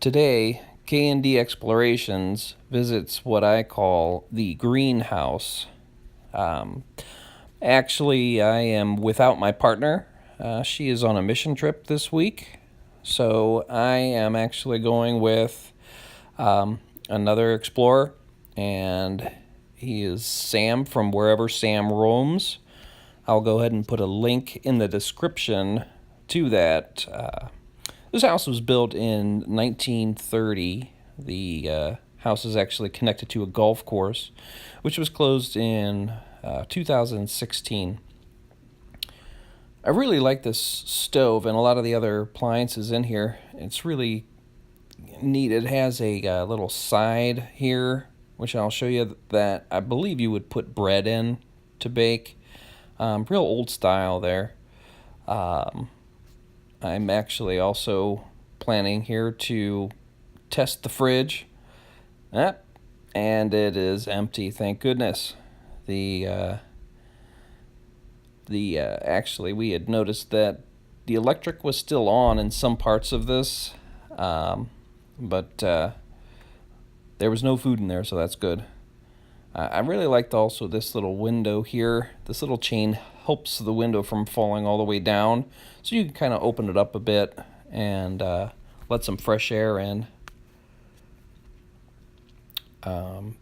Today, K&D Explorations visits what I call the greenhouse. Um, Actually, I am without my partner. She is on a mission trip this week, so I am actually going with another explorer, and he is Sam from Wherever Sam Roamz. I'll go ahead and put a link in the description to that. This house was built in 1930. The house is actually connected to a golf course, which was closed in 2016. I really like this stove and a lot of the other appliances in here. It's really neat. It has a little side here, which I'll show you, that I believe you would put bread in to bake. Real old style there. Um, I'm actually also planning here to test the fridge. And it is empty, thank goodness. The actually, we had noticed that the electric was still on in some parts of this, but there was no food in there, so that's good. I really liked also this little window here. This little chain helps the window from falling all the way down, so you can kind of open it up a bit and let some fresh air in.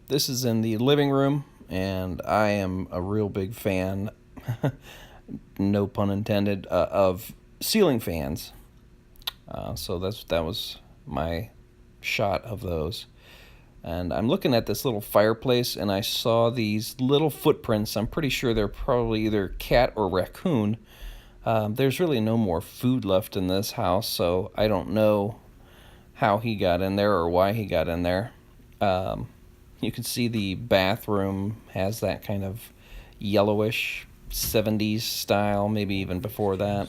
This is in the living room, and I am a real big fan, no pun intended, of ceiling fans. So that was my shot of those. And I'm looking at this little fireplace, and I saw these little footprints. I'm pretty sure they're probably either cat or raccoon. There's really no more food left in this house, so I don't know how he got in there or why he got in there. You can see the bathroom has that kind of yellowish 70s style, maybe even before that.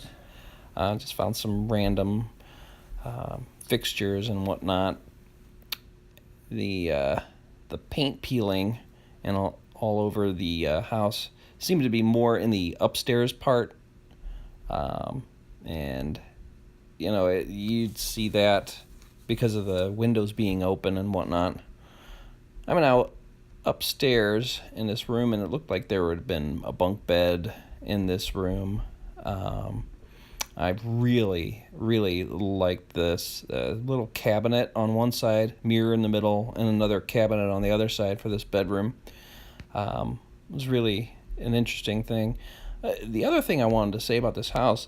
Just found some random fixtures and whatnot. The paint peeling and all over the house seemed to be more in the upstairs part, and you'd see that because of the windows being open and whatnot. I'm now upstairs in this room, and it looked like there would have been a bunk bed in this room. I really, really liked this little cabinet on one side, mirror in the middle, and another cabinet on the other side for this bedroom. It was really an interesting thing. The other thing I wanted to say about this house,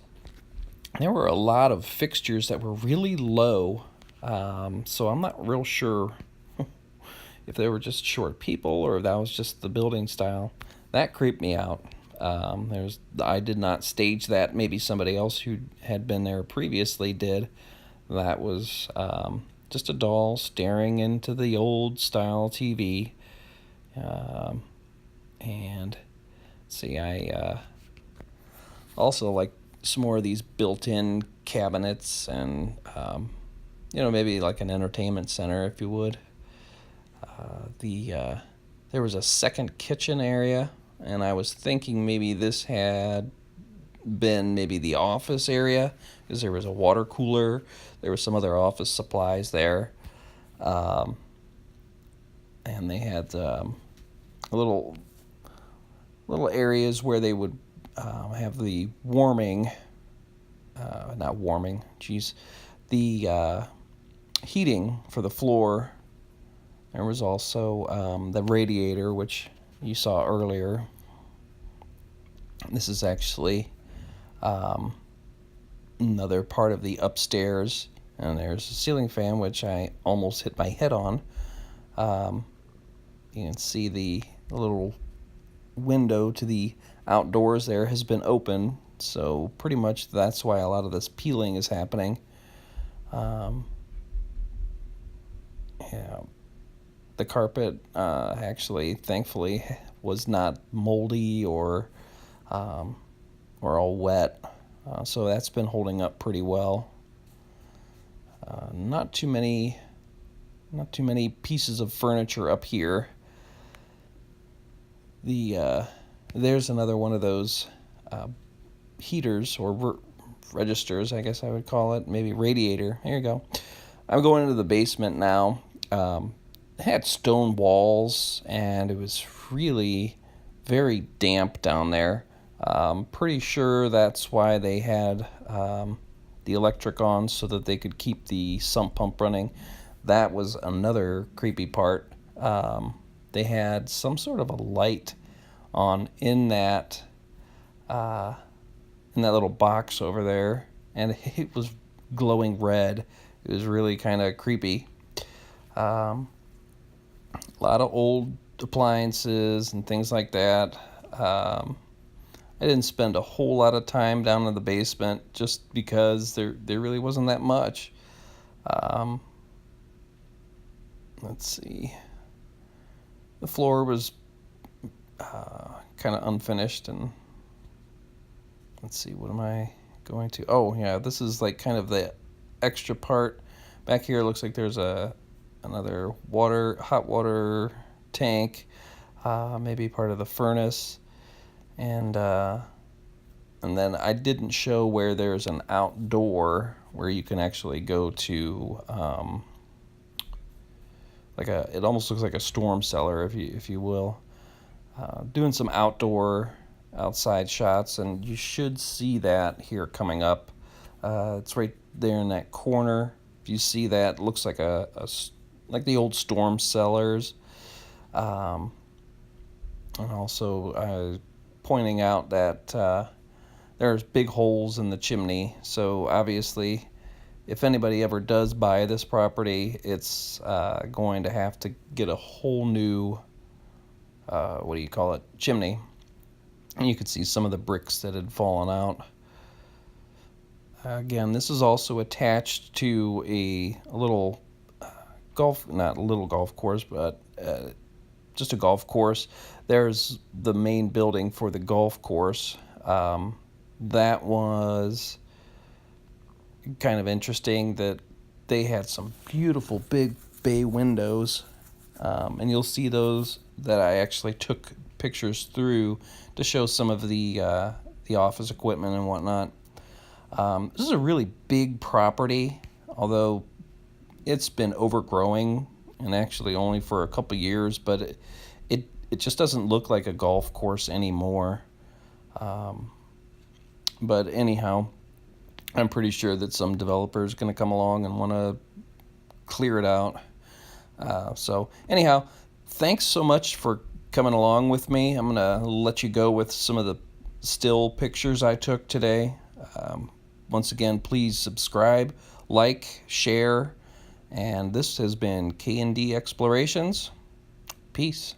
there were a lot of fixtures that were really low, so I'm not real sure if they were just short people or if that was just the building style. That creeped me out. I did not stage that. Maybe somebody else who had been there previously did. That was just a doll staring into the old style TV. And see, I also like some more of these built-in cabinets, and maybe like an entertainment center, if you would. There was a second kitchen area, and I was thinking maybe this had been maybe the office area, because there was a water cooler, there was some other office supplies there, and they had little areas where they would have the the heating for the floor. There was also the radiator, which you saw earlier. This is actually another part of the upstairs, and there's a ceiling fan, which I almost hit my head on. You can see the little window to the outdoors there has been open, so pretty much that's why a lot of this peeling is happening. Yeah. The carpet actually, thankfully, was not moldy or all wet, so that's been holding up pretty well. Not too many pieces of furniture up here. There's another one of those heaters or registers, I guess I would call it, maybe radiator. There you go. I'm going into the basement now. It had stone walls, and it was really very damp down there. Pretty sure that's why they had the electric on, so that they could keep the sump pump running. That was another creepy part. They had some sort of a light on uh, in that little box over there, and it was glowing red. It was really kind of creepy. Um, a lot of old appliances and things like that. I didn't spend a whole lot of time down in the basement just because there really wasn't that much. Um, let's see. The floor was kind of unfinished, and let's see, what am I going to? Oh yeah, this is like kind of the extra part. Back here, it looks like there's another hot water tank, maybe part of the furnace, and then I didn't show where there's an outdoor where you can actually go to, it almost looks like a storm cellar, if you will. Doing some outside shots, and you should see that here coming up. It's right there in that corner. If you see that, it looks like like the old storm cellars. And also pointing out that there's big holes in the chimney. So obviously, if anybody ever does buy this property, it's going to have to get a whole new, chimney. And you could see some of the bricks that had fallen out. Again, this is also attached to a little not a little golf course, but just a golf course. There's the main building for the golf course. That was kind of interesting that they had some beautiful big bay windows, and you'll see those that I actually took pictures through to show some of the office equipment and whatnot. This is a really big property, although it's been overgrowing, and actually only for a couple years, but it just doesn't look like a golf course anymore. But anyhow, I'm pretty sure that some developer is going to come along and want to clear it out. So anyhow, thanks so much for coming along with me. I'm going to let you go with some of the still pictures I took today. Once again, please subscribe, like, share, and this has been K&D Explorations. Peace.